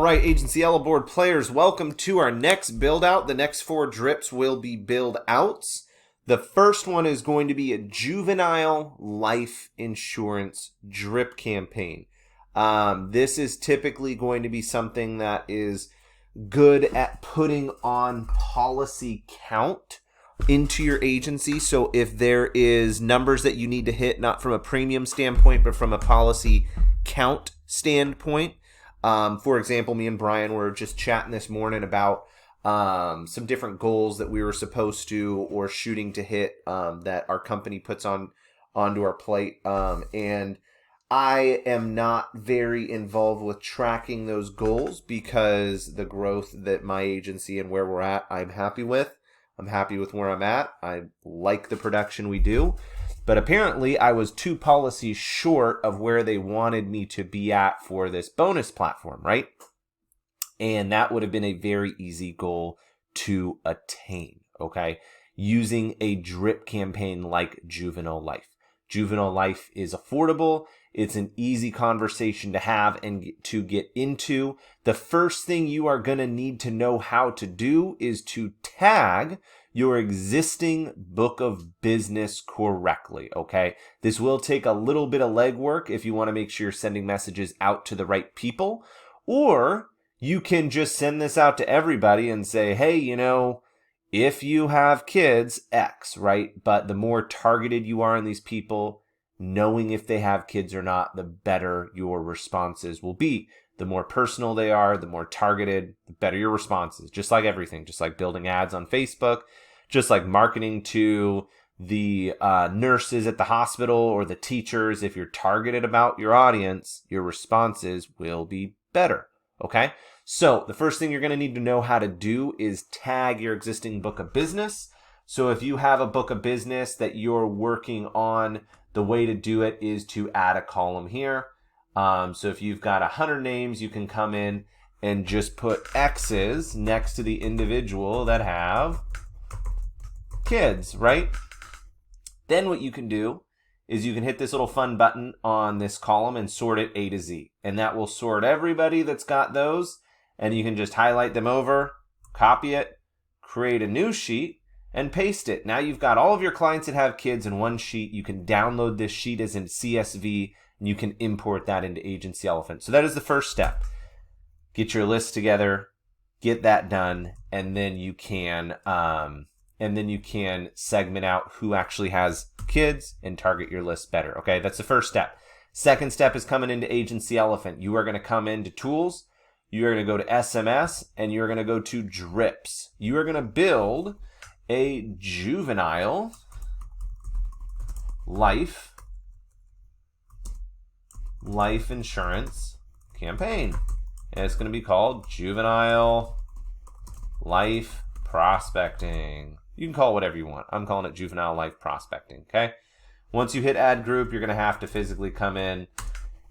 right, Agency Yellow Board players, welcome to our next build out. The next 4 drips will be build outs. The first one is going to be a juvenile life insurance drip campaign. This is typically going to be something that is good at putting on policy count into your agency. So if there is numbers that you need to hit, not from a premium standpoint, but from a policy count standpoint. For example, me and Brian were just chatting this morning about some different goals that we were supposed to or shooting to hit that our company puts onto our plate. And I am not very involved with tracking those goals because the growth that my agency and where we're at, I'm happy with. I'm happy with where I'm at. I like the production we do. But apparently I was 2 policies short of where they wanted me to be at for this bonus platform, right? And that would have been a very easy goal to attain, okay? Using a drip campaign like Juvenile Life. Juvenile Life is affordable. It's an easy conversation to have and to get into. The first thing you are going to need to know how to do is to tag your existing book of business correctly, okay? This will take a little bit of legwork if you want to make sure you're sending messages out to the right people, or you can just send this out to everybody and say, hey, if you have kids, X, right? But the more targeted you are on these people, knowing if they have kids or not, the better your responses will be. The more personal they are, the more targeted, the better your responses. Just like everything, just like building ads on Facebook, just like marketing to the nurses at the hospital or the teachers. If you're targeted about your audience, your responses will be better, okay? So the first thing you're going to need to know how to do is tag your existing book of business. So if you have a book of business that you're working on, the way to do it is to add a column here. So if you've got 100 names, you can come in and just put X's next to the individual that have kids, right? Then what you can do is you can hit this little fun button on this column and sort it A to Z. And that will sort everybody that's got those. And you can just highlight them over, copy it, create a new sheet, and paste it. Now you've got all of your clients that have kids in one sheet. You can download this sheet as in CSV, and you can import that into Agency Elephant. So that is the first step. Get your list together, get that done, and then you can segment out who actually has kids and target your list better. Okay, that's the first step. Second step is coming into Agency Elephant. You are going to come into Tools. You are going to go to SMS, and you're going to go to Drips. You are going to build a juvenile life insurance campaign. And it's going to be called Juvenile Life Prospecting. You can call it whatever you want. I'm calling it Juvenile Life Prospecting, okay? Once you hit Add Group, you're going to have to physically come in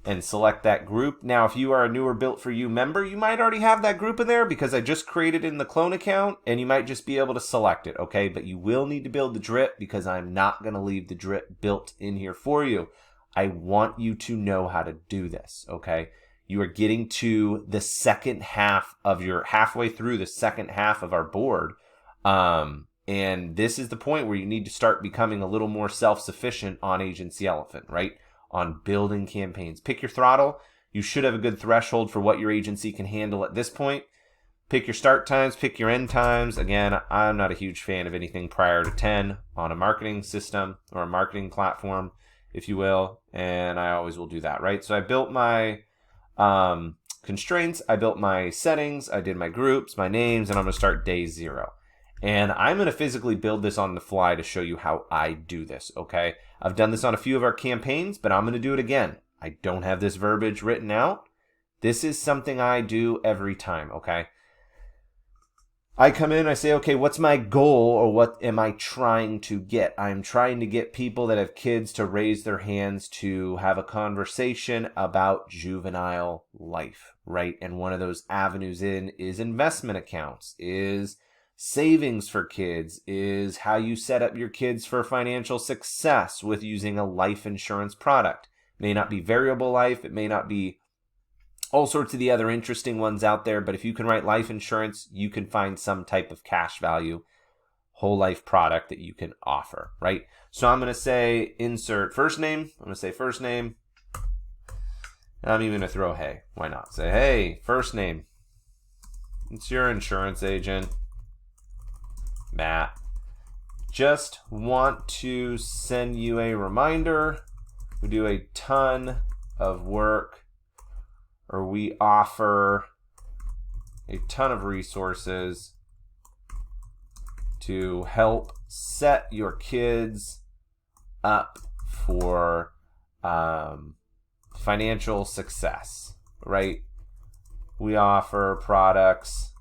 and select that group. Now, if you are a newer Built For You member, you might already have that group in there because I just created it in the clone account, and you might just be able to select it, okay? But you will need to build the drip because I'm not going to leave the drip built in here for you. I want you to know how to do this, okay? You are getting to the second half of halfway through the second half of our board. And this is the point where you need to start becoming a little more self-sufficient on Agency Elephant, right? On building campaigns. Pick your throttle. You should have a good threshold for what your agency can handle at this point. Pick your start times, pick your end times. Again, I'm not a huge fan of anything prior to 10 on a marketing system or a marketing platform, if you will, and I always will do that, right? So I built my constraints, I built my settings, I did my groups, my names, and I'm going to start day 0. And I'm going to physically build this on the fly to show you how I do this, okay? I've done this on a few of our campaigns, but I'm going to do it again. I don't have this verbiage written out. This is something I do every time, okay? I come in, I say, okay, what's my goal or what am I trying to get? I'm trying to get people that have kids to raise their hands to have a conversation about juvenile life, right? And one of those avenues in is investment accounts, is savings for kids, is how you set up your kids for financial success with using a life insurance product. It may not be variable life, it may not be all sorts of the other interesting ones out there. But if you can write life insurance, you can find some type of cash value, whole life product that you can offer, right? So I'm going to say insert first name. I'm going to say first name. And I'm even going to throw hey. Why not? Say, hey, first name. It's your insurance agent, Matt. Just want to send you a reminder. We do a ton of work, or we offer a ton of resources to help set your kids up for financial success, right? We offer products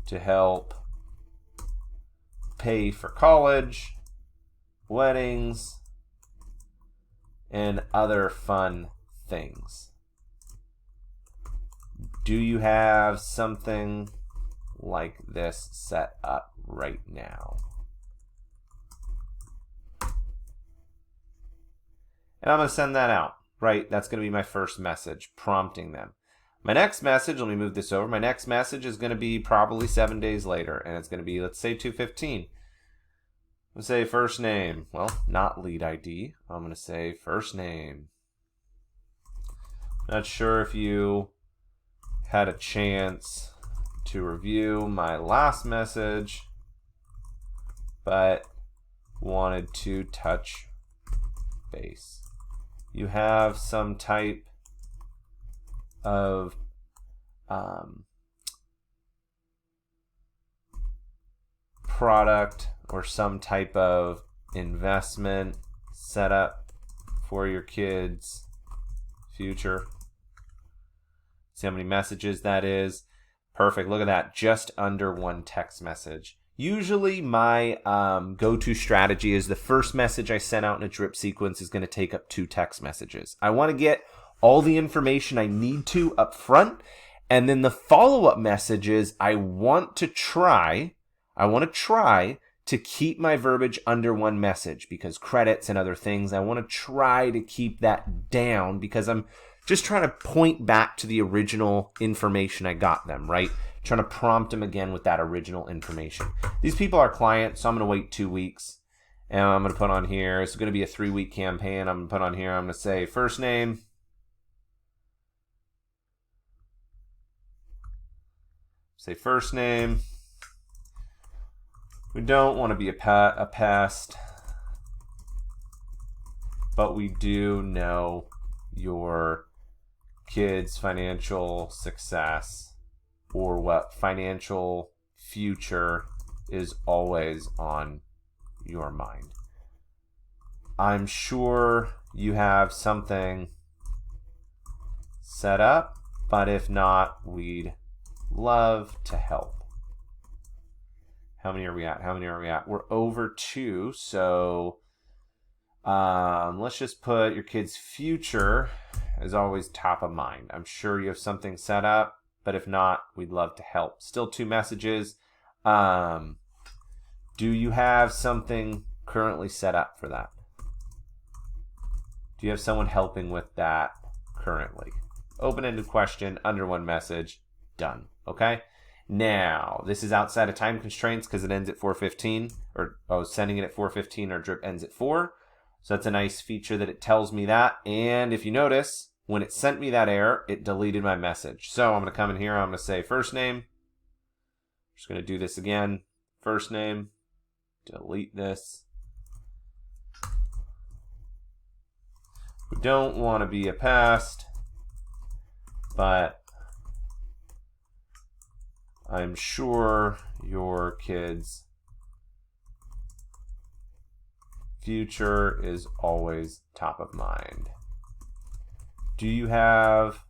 to help pay for college, weddings, and other fun things. Do you have something like this set up right now? And I'm going to send that out, right? That's going to be my first message, prompting them. My next message, let me move this over. My next message is going to be probably 7 days later, and it's going to be, let's say 2:15. Let's say first name. Well, not lead ID. I'm going to say first name. Not sure if you had a chance to review my last message, but wanted to touch base. You have some type of product or some type of investment set up for your kids' future. See how many messages that is? Perfect. Look at that. Just under one text message. Usually my go-to strategy is the first message I send out in a drip sequence is going to take up 2 text messages. I want to get all the information I need to up front, and then the follow-up messages I want to try to keep my verbiage under one message, because credits and other things, I want to try to keep that down because I'm just trying to point back to the original information I got them, right? Trying to prompt them again with that original information. These people are clients, so I'm going to wait 2 weeks. And I'm going to put on here, it's going to be a 3-week campaign. I'm going to put on here, I'm going to say first name. Say first name. We don't want to be a pest, but we do know your kids' financial success, or what financial future is always on your mind. I'm sure you have something set up, but if not, we'd love to help. How many are we at? We're over 2, so let's just put your kid's future is always top of mind. I'm sure you have something set up, but if not, we'd love to help. Still 2 messages. Do you have something currently set up for that? Do you have someone helping with that currently? Open-ended question, under 1 message, done. Okay? Now, this is outside of time constraints because it ends at 4:15, or I was sending it at 4:15, our drip ends at 4. So that's a nice feature that it tells me that. And if you notice, when it sent me that error, it deleted my message. So I'm going to come in here, I'm going to say first name. I'm just going to do this again. First name, delete this. We don't want to be a pest, but I'm sure your kids' future is always top of mind. Do you have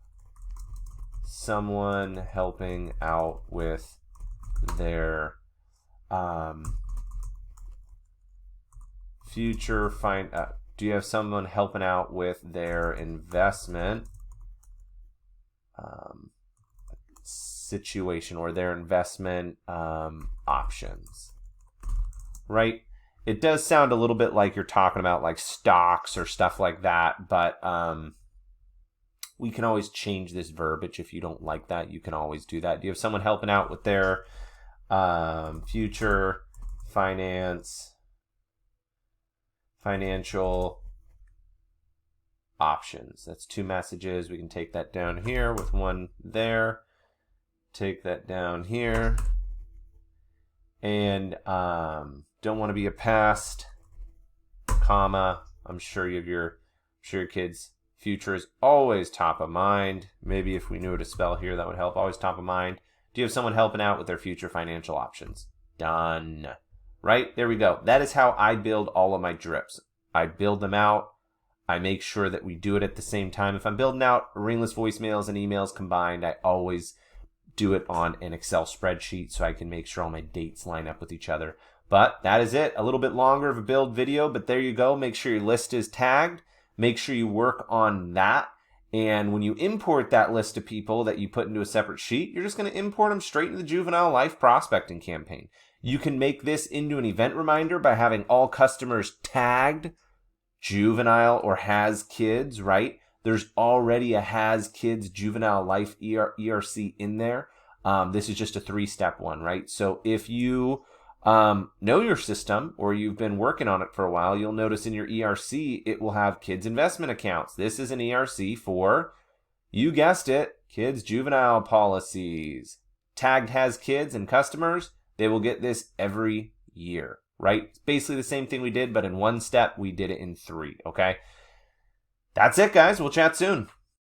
someone helping out with their future do you have someone helping out with their investment situation, or their investment options, right? It does sound a little bit like you're talking about like stocks or stuff like that, but we can always change this verbiage. If you don't like that, you can always do that. Do you have someone helping out with their future financial options? That's 2 messages. We can take that down here with 1 there. Take that down here. And don't want to be a past, comma. I'm sure your kids' future is always top of mind. Maybe if we knew how to spell here, that would help. Always top of mind. Do you have someone helping out with their future financial options? Done. Right? There we go. That is how I build all of my drips. I build them out. I make sure that we do it at the same time. If I'm building out ringless voicemails and emails combined, I always do it on an Excel spreadsheet so I can make sure all my dates line up with each other. But that is it. A little bit longer of a build video, but there you go. Make sure your list is tagged. Make sure you work on that. And when you import that list of people that you put into a separate sheet, you're just going to import them straight into the Juvenile Life prospecting campaign. You can make this into an event reminder by having all customers tagged Juvenile or has kids, right? There's already a has kids Juvenile Life ERC in there. This is just a 3-step one, right? So if you know your system or you've been working on it for a while, you'll notice in your ERC, it will have kids investment accounts. This is an ERC for, you guessed it, kids juvenile policies. Tagged has kids and customers, they will get this every year, right? It's basically the same thing we did, but in 1 step, we did it in 3, okay? That's it, guys. We'll chat soon.